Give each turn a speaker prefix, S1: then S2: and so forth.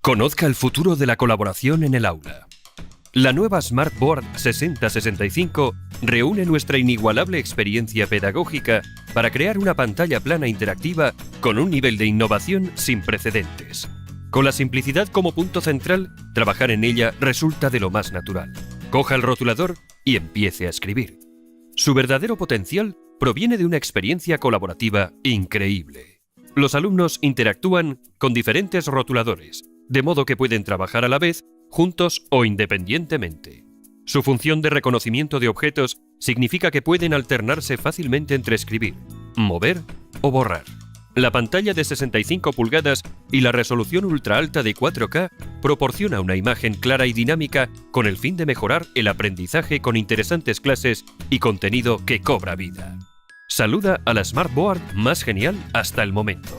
S1: Conozca el futuro de la colaboración en el aula. La nueva Smartboard 6065 reúne nuestra inigualable experiencia pedagógica para crear una pantalla plana interactiva con un nivel de innovación sin precedentes. Con la simplicidad como punto central, trabajar en ella resulta de lo más natural. Coja el rotulador y empiece a escribir. Su verdadero potencial proviene de una experiencia colaborativa increíble. Los alumnos interactúan con diferentes rotuladores, de modo que pueden trabajar a la vez, juntos o independientemente. Su función de reconocimiento de objetos significa que pueden alternarse fácilmente entre escribir, mover o borrar. La pantalla de 65 pulgadas y la resolución ultra alta de 4K proporciona una imagen clara y dinámica con el fin de mejorar el aprendizaje con interesantes clases y contenido que cobra vida. Saluda a la Smartboard más genial hasta el momento.